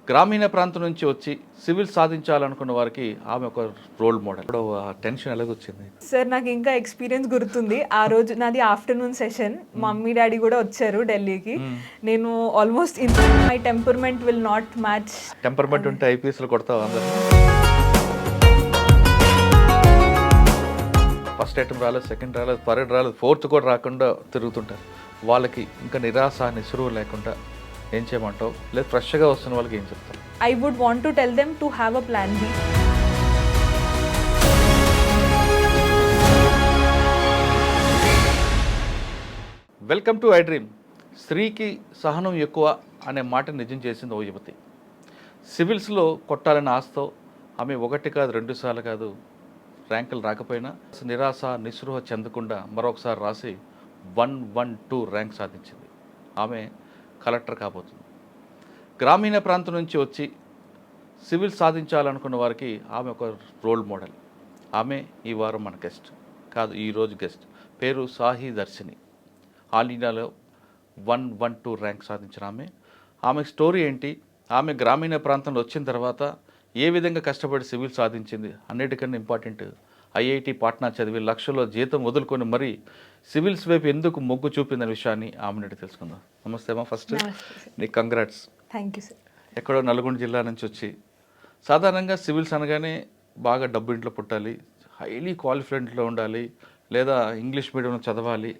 గ్రామీణ ప్రాంతం నుంచి వచ్చి సివిల్ సాధించాలనుకున్న వారికి ఆమె ఒక రోల్ మోడల్. ఇప్పుడు ఆ టెన్షన్ ఎలాగొచ్చింది? సార్ నాకు ఇంకా ఎక్స్పీరియన్స్ గుర్తుంది. ఆ రోజు నాది ఆఫ్టర్నూన్ సెషన్. మమ్మీ డాడీ కూడా వచ్చారు ఢిల్లీకి. నేను almost my temperament will not match. Temperament ఉంటే ఐపీఎస్లో కొడతావు అందరు. ఫస్ట్ ఐటమ్ రాలేదు, సెకండ్ రాలేదు, థర్డ్ రాలేదు, ఫోర్త్ కూడా రాకుండా తిరుగుతుంటారు. వాళ్ళకి ఇంకా నిరాశ నిస్పృహ లేకుండా ఏం చేయమంటావు? లేదు ఫ్రెష్గా వస్తున్న వాళ్ళకి ఏం చెప్తావు? I would want to tell them to have a plan B. Welcome to iDream. స్త్రీకి సహనం ఎక్కువ అనే మాట నిజం చేసింది ఓ యువతి. సివిల్స్లో కొట్టాలని ఆశతో ఆమె ఒకటి కాదు, 2 సార్లు కాదు, ర్యాంకులు రాకపోయినా నిరాశ నిస్పృహ చెందకుండా మరొకసారి రాసి 112 ర్యాంక్ సాధించింది. ఆమె కలెక్టర్ కాబోతుంది. గ్రామీణ ప్రాంతం నుంచి వచ్చి సివిల్ సాధించాలనుకున్న వారికి ఆమె ఒక రోల్ మోడల్. ఆమె ఈ వారం మన గెస్ట్ కాదు, ఈరోజు గెస్ట్. పేరు సాహి దర్శిని. ఆల్ ఇండియాలో 112 ర్యాంక్ సాధించిన ఆమె స్టోరీ ఏంటి, ఆమె గ్రామీణ ప్రాంతంలో వచ్చిన తర్వాత ఏ విధంగా కష్టపడి సివిల్ సాధించింది, అన్నిటికన్నా ఇంపార్టెంట్ ఐఐటి పాట్నా చదివి లక్షల్లో జీతం వదులుకొని మరీ సివిల్స్ వైపు ఎందుకు మొగ్గు చూపిందనే విషయాన్ని ఆమె నుండి తెలుసుకుందాం. నమస్తే అమ్మా. ఫస్ట్ నీకు కంగ్రాట్స్. Thank you sir. ఎక్కడో నల్గొండ జిల్లా నుంచి వచ్చి, సాధారణంగా సివిల్స్ అనగానే బాగా డబ్బు ఇంట్లో పుట్టాలి, హైలీ క్వాలిఫైడ్లో ఉండాలి, లేదా ఇంగ్లీష్ మీడియంలో చదవాలి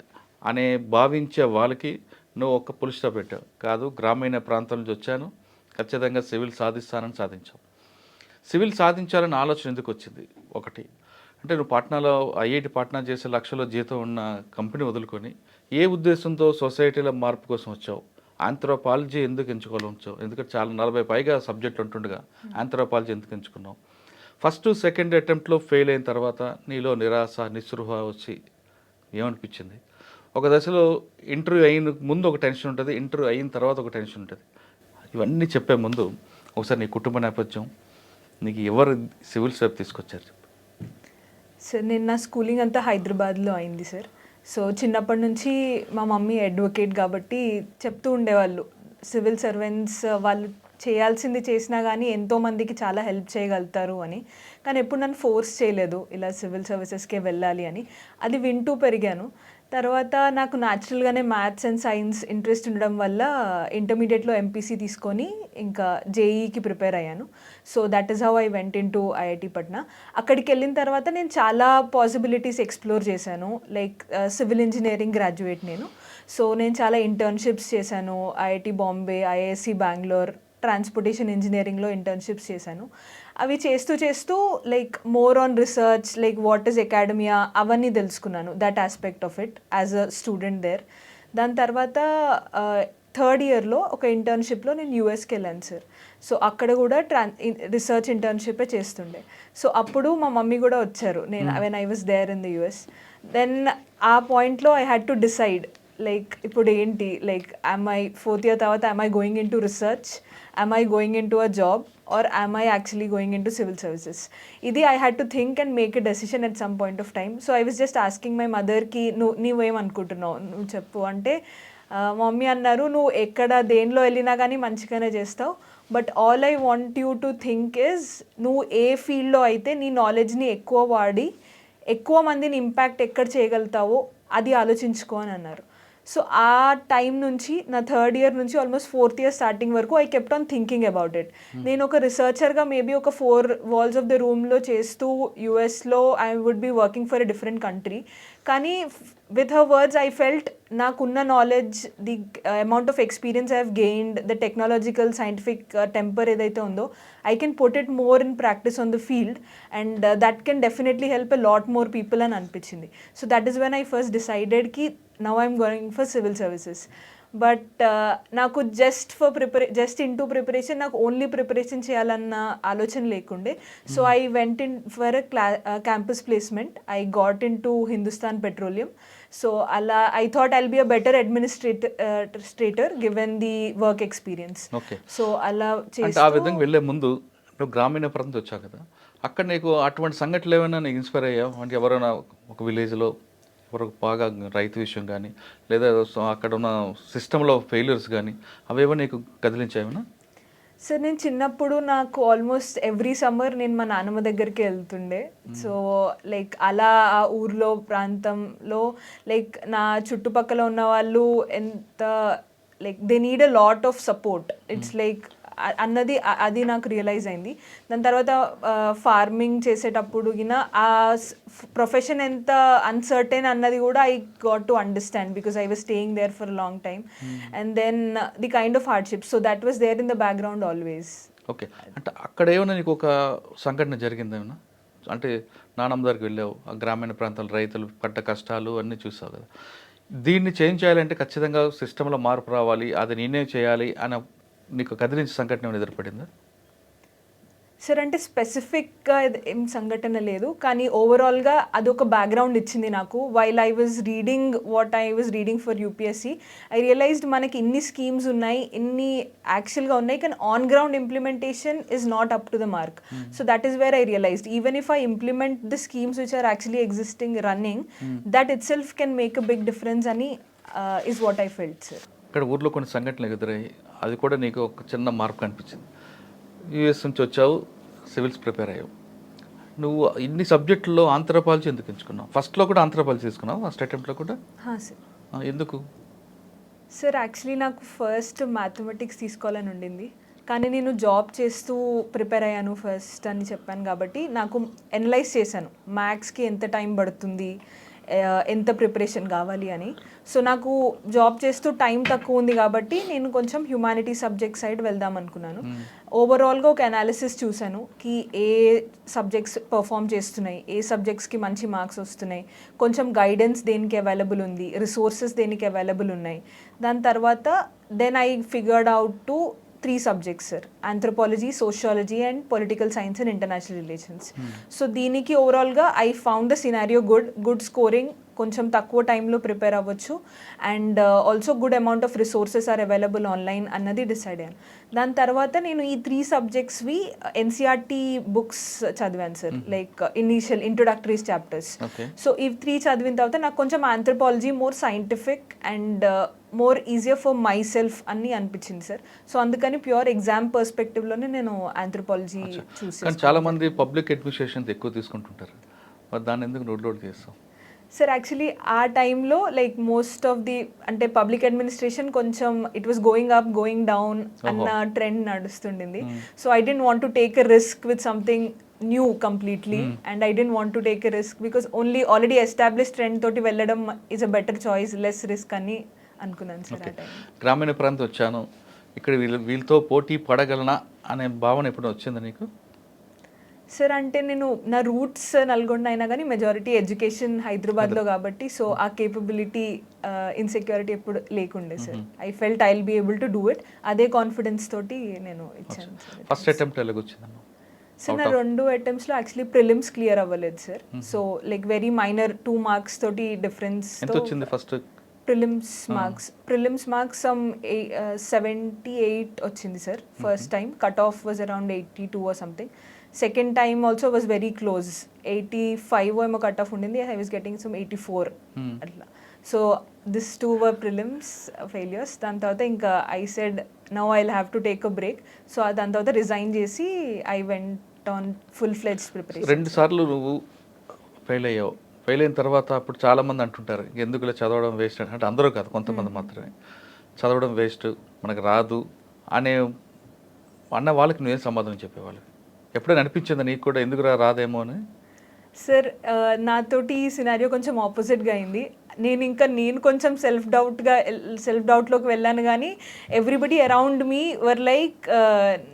అనే భావించే వాళ్ళకి నువ్వు ఒక పులి స్టాప్ పెట్టావు. కాదు, గ్రామీణ ప్రాంతం నుంచి వచ్చాను, ఖచ్చితంగా సివిల్ సాధిస్తానని సాధించావు. సివిల్ సాధించాలని ఆలోచన ఎందుకు వచ్చింది? ఒకటి అంటే నువ్వు పాట్నాలో ఐఐటి పాట్నా చేసే లక్షలో జీతం ఉన్న కంపెనీ వదులుకొని ఏ ఉద్దేశంతో సొసైటీలో మార్పు కోసం వచ్చావు? ఆంథ్రోపాలజీ ఎందుకు ఎంచుకోవాలొచ్చావు? ఎందుకంటే చాలా 40 పైగా సబ్జెక్టులు ఉంటుండగా ఆంథ్రోపాలజీ ఎందుకు ఎంచుకున్నావు? ఫస్ట్ సెకండ్ అటెంప్ట్లో ఫెయిల్ అయిన తర్వాత నీలో నిరాశ నిస్పృహ వచ్చి ఏమనిపించింది? ఒక దశలో ఇంటర్వ్యూ అయిన ముందు ఒక టెన్షన్ ఉంటుంది, ఇంటర్వ్యూ అయిన తర్వాత ఒక టెన్షన్ ఉంటుంది. ఇవన్నీ చెప్పే ముందు ఒకసారి నీ కుటుంబ నేపథ్యం, నీకు ఎవరు సివిల్స్ వైపు తీసుకొచ్చారు? సార్ నేను నా స్కూలింగ్ అంతా హైదరాబాద్లో అయింది సార్. సో చిన్నప్పటి నుంచి మా మమ్మీ అడ్వకేట్ కాబట్టి చెప్తూ ఉండేవాళ్ళు, సివిల్ సర్వెంట్స్ వాళ్ళు చేయాల్సింది చేసినా కానీ ఎంతోమందికి చాలా హెల్ప్ చేయగలుగుతారు అని. కానీ ఎప్పుడు నన్ను ఫోర్స్ చేయలేదు ఇలా సివిల్ సర్వీసెస్కే వెళ్ళాలి అని. అది వింటూ పెరిగాను. తర్వాత నాకు న్యాచురల్గానే మ్యాథ్స్ అండ్ సైన్స్ ఇంట్రెస్ట్ ఉండడం వల్ల ఇంటర్మీడియట్లో ఎంపీసీ తీసుకొని ఇంకా జేఈకి ప్రిపేర్ అయ్యాను. So that is how I went in to IIT Patna. అక్కడికి వెళ్ళిన తర్వాత నేను చాలా పాసిబిలిటీస్ ఎక్స్ప్లోర్ చేశాను. లైక్ సివిల్ ఇంజనీరింగ్ గ్రాడ్యుయేట్ నేను. సో నేను చాలా ఇంటర్న్షిప్స్ చేశాను. IIT Bombay, IISc Bengaluru, transportation ఇంజనీరింగ్లో ఇంటర్న్షిప్స్ చేశాను. అవి చేస్తూ చేస్తూ like more on research, like what is academia, అవన్నీ తెలుసుకున్నాను, that aspect of it as a student there. దాని తర్వాత థర్డ్ ఇయర్లో ఒక ఇంటర్న్షిప్లో నేను యూఎస్కి వెళ్ళాను సార్. సో అక్కడ కూడా రీసెర్చ్ ఇంటర్న్షిపే చేస్తుండే. సో అప్పుడు మా మమ్మీ కూడా వచ్చారు నేను when I was there in the US. Then ఆ పాయింట్లో I had to decide like ఇప్పుడు ఏంటి, like am I fourth year తర్వాత am I going into research, am I going into a job, or am I actually going into civil services? ఇది I had to think and make a decision at some point of time. So I was just asking my motherకి నువ్వేమనుకుంటున్నావు, నువ్వు చెప్పు అంటే mummy అన్నారు, నువ్వు ఎక్కడ దేనిలో వెళ్ళినా కానీ మంచిగానే చేస్తావు, but all I want you to think is నువ్వు ఏ ఫీల్డ్లో అయితే నీ నాలెడ్జ్ని ఎక్కువ వాడి ఎక్కువ మందిని ఇంపాక్ట్ ఎక్కడ చేయగలుగుతావో అది ఆలోచించుకో అని అన్నారు. సో ఆ టైం నుంచి నా థర్డ్ ఇయర్ నుంచి ఆల్మోస్ట్ ఫోర్త్ ఇయర్ స్టార్టింగ్ వరకు I kept on thinking about it. నేను ఒక రీసెర్చర్గా మేబీ ఒక 4 వాల్స్ ఆఫ్ ద రూమ్లో చేస్తూ యూఎస్లో I would be working for a different country. కానీ with her words I felt నాకున్న knowledge, the amount of experience I have gained, the technological scientific temper ఏదైతే ఉందో I can put it more in practice on the field and that can definitely help a lot more people అని అనిపించింది. So that is when I first decided కి now I'm going for civil services. But నాకు just into preparation, నాకు only preparation చేయాలన్న ఆలోచన లేకుండే. So I went in for campus placement. I got into Hindustan Petroleum. So అలా I thought I'll be a better administrator given the work experience. So అలా చేసి ఆ విధంగా వెళ్ళే ముందు నువ్వు గ్రామీణ ప్రాంతం వచ్చావు కదా, అక్కడ నీకు అటువంటి సంఘటనలు ఏమైనా నీకు ఇన్స్పైర్ అయ్యావు? అంటే ఎవరైనా ఒక విలేజ్లో ఎవరు బాగా రైతు విషయం కానీ లేదా అక్కడ ఉన్న సిస్టంలో ఫెయిల్యూర్స్ కానీ అవేవో నీకు కదిలించాయేమన్నా? సార్ నేను చిన్నప్పుడు నాకు ఆల్మోస్ట్ ఎవ్రీ సమ్మర్ నేను మా నాన్నమ్మ దగ్గరికి వెళ్తుండే. సో లైక్ అలా ఆ ఊర్లో ప్రాంతంలో లైక్ నా చుట్టుపక్కల ఉన్న వాళ్ళు ఎంత like they need a lot of support. It's like అన్నది అది నాకు రియలైజ్ అయింది. దాని తర్వాత ఫార్మింగ్ చేసేటప్పుడు గిన ఆ ప్రొఫెషన్ ఎంత అన్సర్టైన్ అన్నది కూడా I got to understand because I was staying there for long time. And then the kind of hardship, so that was there in the background always. Okay, అంటే అక్కడ ఏమైనా నీకు ఒక సంఘటన జరిగిందేమన్నా? అంటే నానమ్మ దగ్గరికి వెళ్ళావు, ఆ గ్రామీణ ప్రాంతాల రైతులు పడ్డ కష్టాలు అన్నీ చూసావు కదా. దీన్ని చేంజ్ చేయాలంటే ఖచ్చితంగా సిస్టంలో మార్పు రావాలి, అది నేనే చేయాలి అని నీకు కదిలించే సంఘటన ఏమైనా ఎదురుపడిందా? సార్ అంటే స్పెసిఫిక్గా ఏం సంఘటన లేదు, కానీ ఓవరాల్గా అదొక బ్యాక్గ్రౌండ్ ఇచ్చింది నాకు. While I was reading what I was reading for UPSC, I realized మనకి ఇన్ని స్కీమ్స్ ఉన్నాయి, ఇన్ని యాక్చువల్గా ఉన్నాయి, కానీ on ground implementation is not up to the mark. So that is where I realized even if I implement the schemes which are actually existing running, that itself can make a big difference అని is what I felt sir. ఇక్కడ ఊర్లో కొన్ని సంఘటనలు ఎదురయ్యాయి, అది కూడా నీకు ఒక చిన్న మార్పు కనిపించింది. యూఎస్ నుంచి వచ్చావు, సివిల్స్ ప్రిపేర్ అయ్యావు. నువ్వు ఇన్ని సబ్జెక్టుల్లో ఆంథ్రోపాలజీ ఎందుకు ఎంచుకున్నావు? ఫస్ట్లో కూడా ఆంథ్రోపాలజీ తీసుకున్నావు, ఫస్ట్ అటెంప్ట్లో కూడా? సార్ ఎందుకు? సార్ యాక్చువల్లీ నాకు ఫస్ట్ మ్యాథమెటిక్స్ తీసుకోవాలని ఉండింది, కానీ నేను జాబ్ చేస్తూ ప్రిపేర్ అయ్యాను ఫస్ట్ అని చెప్పాను కాబట్టి నాకు ఎనలైజ్ చేశాను మ్యాథ్స్కి ఎంత టైం పడుతుంది, ఎంత ప్రిపరేషన్ కావాలి అని. సో నాకు జాబ్ చేస్తూ టైం తక్కువ ఉంది కాబట్టి నేను కొంచెం హ్యుమానిటీ సబ్జెక్ట్ సైడ్ వెళ్దాం అనుకున్నాను. ఓవరాల్గా ఒక అనాలిసిస్ చూశాను కి ఏ సబ్జెక్ట్స్ పర్ఫామ్ చేస్తున్నాయి, ఏ సబ్జెక్ట్స్కి మంచి మార్క్స్ వస్తున్నాయి, కొంచెం గైడెన్స్ దేనికి అవైలబుల్ ఉంది, రిసోర్సెస్ దేనికి అవైలబుల్ ఉన్నాయి. దాని తర్వాత then I figured out to 3 subjects sir, anthropology, sociology and political science and international relations. So దీనికి ఓవరాల్గా I found the scenario good scoring, కొంచెం తక్కువ టైంలో ప్రిపేర్ అవ్వచ్చు, and also good amount of resources are available online అన్నది decide అయ్యాను. దాని తర్వాత నేను ఈ 3 సబ్జెక్ట్స్వి ఎన్సీఆర్టీ బుక్స్ చదివాను sir, like initial introductories chapters. So ఈ 3 చదివిన తర్వాత నాకు కొంచెం anthropology more scientific and more easier for my self అని అనిపించింది సార్. సో అందుకని ప్యూర్ ఎగ్జామ్ పర్స్పెక్టివ్లోనే నేను ఆంథ్రోపాలజీ చూసాను. కానీ చాలామంది పబ్లిక్ అడ్మినిస్ట్రేషన్ ఎక్కువ తీసుకుంటుంటారు, మరి దాన్ని ఎందుకు నోట్ చేస్తాం? సార్ యాక్చువల్లీ ఆ టైంలో లైక్ మోస్ట్ ఆఫ్ ది అంటే పబ్లిక్ అడ్మినిస్ట్రేషన్ కొంచెం it was going up going down అన్న ట్రెండ్ నడుస్తుండింది. So I didn't want to take a risk with something new completely, and I didn't want to take a risk because already establish trend తోటి వెళ్ళడం is a better choice, less risk అని అనుకున్నాను sir ఆ time. గ్రామీణ ప్రాంతం వచ్చాను, ఇక్కడ వీళ్ళతో పోటీ పడగలనా అనే భావన ఎప్పుడు వచ్చింది నీకు? సార్ అంటే నేను నా రూట్స్ నల్గొండ అయినా కానీ మెజారిటీ ఎడ్యుకేషన్ హైదరాబాద్లో కాబట్టి సో ఆ కేపబిలిటీ ఇన్సెక్యూరిటీ ఎప్పుడు లేకుండే sir. I felt I will be able to do it, అదే కాన్ఫిడెన్స్ తోటి నేను ఇచ్చాను. ఫస్ట్ అటెంప్ట్ ఎలాగొచ్చిందమ్మా? సార్ నా 2 అటెంప్ట్స్లో యాక్చువల్లీ ప్రిలిమ్స్ క్లియర్ అవ్వలేదు sir. So like very minor 2 marks తోటి డిఫరెన్స్. ఎంత వచ్చింది ఫస్ట్ ప్రిలిమ్స్ మార్క్స్ సమ్ 78 వచ్చింది sir first time. Cut off was around 82 or something. Second time also was very close, 85 ఏమో cut off ఉండింది, I was getting some 84 అట్లా. So this 2 were prelims failures. దాని తర్వాత ఇంకా I said now I will have to take a break. So దాని తర్వాత resign చేసి I went on full-fledged preparation. 2 సార్లు నువ్వు ఫెయిల్ అయ్యావు. ఫెయిల్ అయిన తర్వాత అప్పుడు చాలామంది అంటుంటారు ఎందుకులే చదవడం వేస్ట్ అంటే, అందరూ కాదు కొంతమంది మాత్రమే, చదవడం వేస్ట్ మనకు రాదు అన్న వాళ్ళకి నువ్వేం సమాధానం చెప్పేవాళ్ళు? ఎప్పుడైనా అనిపించిందా నీకు కూడా ఎందుకు రాదేమో అని? సార్ నాతోటి ఈ సినారియో కొంచెం ఆపోజిట్గా అయింది. నేను కొంచెం సెల్ఫ్ డౌట్లోకి వెళ్ళాను, కానీ everybody around me were like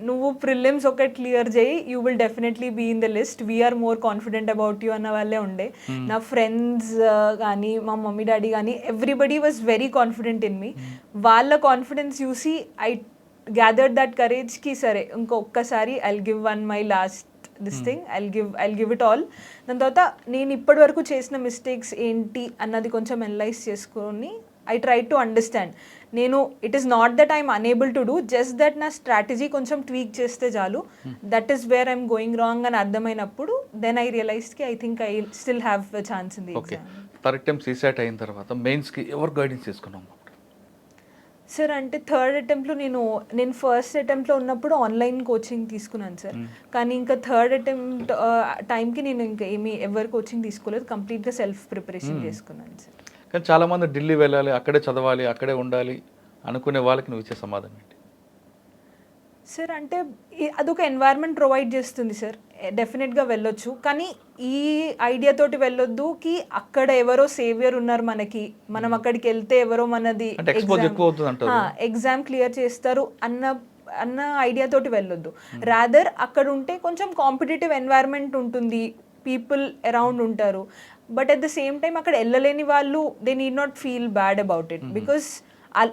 నువ్వు ప్రిలిమ్స్ ఒకటి క్లియర్ చేయి, you will definitely be in the list, we're more confident about you అన్న వాళ్ళే ఉండే. నా ఫ్రెండ్స్ కానీ మా మమ్మీ డాడీ కానీ everybody was very confident in me. వాళ్ళ కాన్ఫిడెన్స్ చూసి ఐ గ్యాదర్డ్ దట్ కరేజ్ కి సరే ఇంకొకసారి I'll give one my last this thing, I'll give it all. దాని తర్వాత నేను ఇప్పటి వరకు చేసిన మిస్టేక్స్ ఏంటి అన్నది కొంచెం అనలైజ్ చేసుకొని ఐ ట్రై టు అండర్స్టాండ్. నేను it is not that I'm unable to do, just that నా స్ట్రాటజీ కొంచెం ట్వీక్ చేస్తే చాలు, that is where I'm going wrong అని అర్థమైనప్పుడు దెన్ ఐ రియలైజ్కి I think I still have a chance in the exam. Third attempt CSAT అయిన తర్వాత మెయిన్స్కి ఎవరు గైడెన్స్ తీసుకున్నాం? సార్ అంటే థర్డ్ అటెంప్ట్లో నేను ఫస్ట్ అటెంప్ట్లో ఉన్నప్పుడు ఆన్లైన్ కోచింగ్ తీసుకున్నాను సార్. కానీ ఇంకా థర్డ్ అటెంప్ట్ టైంకి నేను ఇంకా ఎవరి కోచింగ్ తీసుకోలేదు, కంప్లీట్గా సెల్ఫ్ ప్రిపరేషన్ చేసుకున్నాను సార్. కానీ చాలామంది ఢిల్లీ వెళ్ళాలి, అక్కడే చదవాలి, అక్కడే ఉండాలి అనుకునే వాళ్ళకి నువ్వు ఇచ్చే సమాధానం ఏంటి? సార్ అంటే అదొక ఎన్వైర్న్మెంట్ ప్రొవైడ్ చేస్తుంది సార్, డెఫినెట్గా వెళ్ళొచ్చు. కానీ ఈ ఐడియాతోటి వెళ్ళొద్దు కి అక్కడ ఎవరో సేవియర్ ఉన్నారు మనకి, మనం అక్కడికి వెళ్తే ఎవరో మనది ఎగ్జామ్ క్లియర్ చేస్తారు అన్న ఐడియాతోటి వెళ్ళొద్దు. రాదర్ అక్కడ ఉంటే కొంచెం కాంపిటేటివ్ ఎన్వైర్న్మెంట్ ఉంటుంది, పీపుల్ అరౌండ్ ఉంటారు. But at the same time అక్కడ వెళ్ళలేని వాళ్ళు they need not feel bad about it, because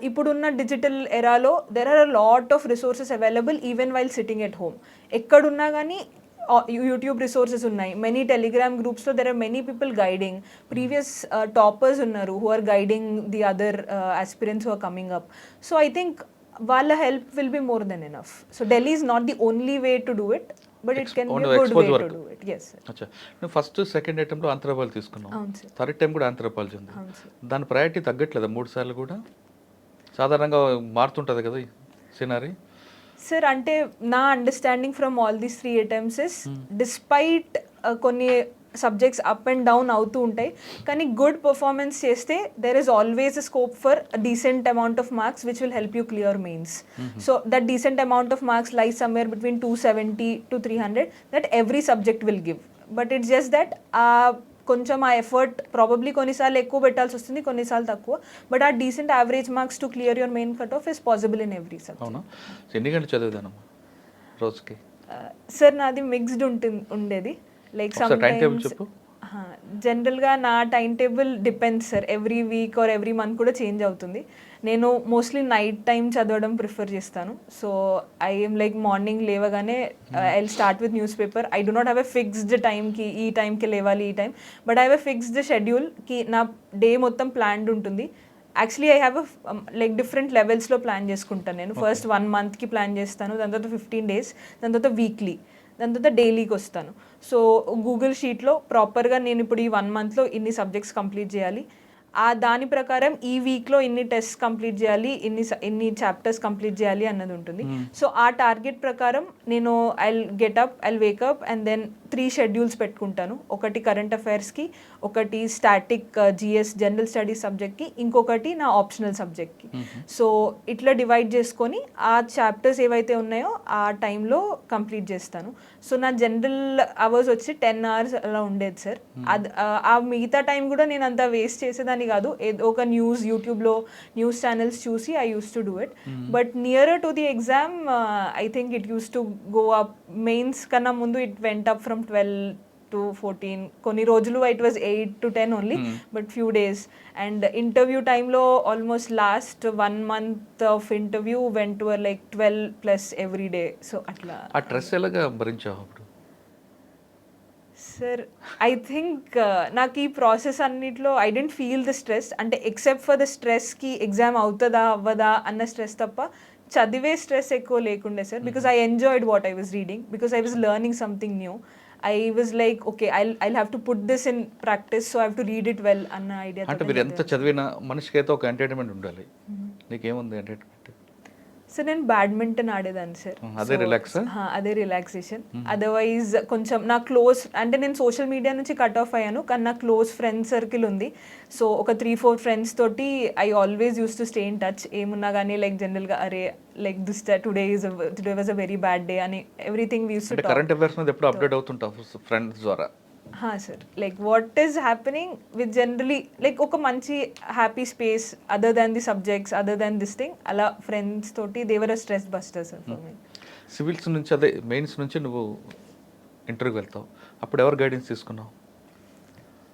ఇప్పుడున్న డిజిటల్ ఎరాలో there are a lot of resources available even while sitting at home. ఎక్కడున్నా కానీ యూట్యూబ్ రిసోర్సెస్ ఉన్నాయి, మెనీ టెలిగ్రామ్ గ్రూప్స్లో there are many people guiding, previous toppers ఉన్నారు who are guiding the other aspirants who are coming up. So I think వాళ్ళ help will be more than enough. So Delhi is not the only way to do it, but it can be good way to do it. yes sir. అచ్చా, నువ్వు first second అటెంప్ట్లో anthropology తీసుకున్నావు, third time కూడా anthropology ఉంది. దాని priority తగ్గట్లేదా 3 సార్లు కూడా? సాధారణంగా మారుతుంటుంది కదా సినారీ. సార్ అంటే నా understanding from all these 3 attempts is despite కొన్ని సబ్జెక్ట్స్ అప్ అండ్ డౌన్ అవుతూ ఉంటాయి, కానీ గుడ్ పర్ఫార్మెన్స్ చేస్తే there is always a scope for decent amount of marks which will help you clear mains. So that decent amount of marks lies somewhere between 270 to 300 that every subject will give. But it's just that కొంచెం ఆ effort probably కొన్నిసార్లు ఎక్కువ పెట్టాల్సి వస్తుంది, కొన్నిసార్లు తక్కువ, but ఆ decent average marks to clear your main cut off is possible in every subject. అవునా? ఎన్ని గంటలు చదివేదానమ్మా రోజుకి? సార్ నాది మిక్స్డ్ ఉండేది, లైక్ సమ్టైమ్స్ జనరల్గా నా time table depends sir, every week or every month కూడా చేంజ్ అవుతుంది. నేను మోస్ట్లీ నైట్ టైం చదవడం ప్రిఫర్ చేస్తాను. So I am like morning లేవగానే I start with newspaper. I do not have a fixed టైంకి ఈ టైంకి లేవాలి ఈ time, but I have a fixed షెడ్యూల్కి నా డే మొత్తం ప్లాన్డ్ ఉంటుంది. Actually I have like different లెవెల్స్లో ప్లాన్ చేసుకుంటాను. నేను ఫస్ట్ 1 monthకి ప్లాన్ చేస్తాను, దాని తర్వాత 15 days, దాని తర్వాత వీక్లీ, దాని తర్వాత డైలీకి వస్తాను. సో గూగుల్ షీట్లో ప్రాపర్గా నేను ఇప్పుడు ఈ 1 monthలో ఇన్ని సబ్జెక్ట్స్ కంప్లీట్ చేయాలి, దాని ప్రకారం ఈ వీక్లో ఇన్ని టెస్ట్ కంప్లీట్ చేయాలి, ఇన్ని చాప్టర్స్ కంప్లీట్ చేయాలి అన్నది ఉంటుంది. సో ఆ టార్గెట్ ప్రకారం నేను I'll wake up and then 3 schedules పెట్టుకుంటాను. ఒకటి కరెంట్ అఫైర్స్కి, ఒకటి స్టాటిక్ జిఎస్ జనరల్ స్టడీస్ సబ్జెక్ట్కి, ఇంకొకటి నా ఆప్షనల్ సబ్జెక్ట్కి. సో ఇట్లా డివైడ్ చేసుకొని ఆ చాప్టర్స్ ఏవైతే ఉన్నాయో ఆ టైంలో కంప్లీట్ చేస్తాను. సో నా జనరల్ అవర్స్ వచ్చి 10 hours అలా ఉండేది సార్. ఆ మిగతా టైం కూడా నేను అంత వేస్ట్ చేసేదాన్ని కాదు, ఏదో ఒక యూట్యూబ్లో న్యూస్ ఛానల్స్ చూసి I use to do it. But nearer to the exam I think it use to go up. Mains కన్నా ముందు it went up from 12 to 14, కొన్ని రోజులు it was 8 to 10 only, but few days. And interview టైంలో almost last 1 month of interview went to like 12+ every day. So అట్లా. ఆ stress ఎలాగా భరించావు అప్పుడు? Sir I think నాకు ఈ ప్రాసెస్ అన్నిట్లో I didn't feel the stress, అంటే ఎక్సెప్ట్ ఫర్ ద స్ట్రెస్కి ఎగ్జామ్ అవుతుందా అవ్వదా అన్న స్ట్రెస్ తప్ప చదివే స్ట్రెస్ ఎక్కువ లేకుండే sir. Because I enjoyed what I was reading, because I was learning something new. I was like okay I'll have to put this in practice, so I have to read it well అన్న idea. అంటే మీరు ఎంత చదివినా మనిషికి అయితే ఒక entertainment ఉండాలి. నీకేముంది entertainment? Sir నేను బ్యాడ్మింటన్ ఆడేదాన్ని సార్, అదే రిలాక్సేషన్. అదర్వైజ్ కొంచెం నా క్లోజ్, అంటే నేను సోషల్ మీడియా నుంచి కట్ ఆఫ్ అయ్యాను, కానీ నా క్లోజ్ ఫ్రెండ్ సర్కిల్ ఉంది. సో ఒక 3-4 friends తోటి I always use to stay in touch. ఏమున్నా కానీ లైక్ జనరల్గా అరే like today was a very bad day అని everything we use to talk. Current affairs మీద ఎప్పుడు అప్డేట్ అవుతుంటావు ఫ్రెండ్స్ ద్వారా? Sir like what is happening with generally like ఒక మంచి happy space other than the subjects, other than this thing, అలా friends తోటి they were stress buster sir for me. Civils నుంచి అదే మెయిన్స్ నుంచి నువ్వు ఇంటర్వ్యూకి వెళ్తావు, అప్పుడు ఎవరు గైడెన్స్ తీసుకున్నావు?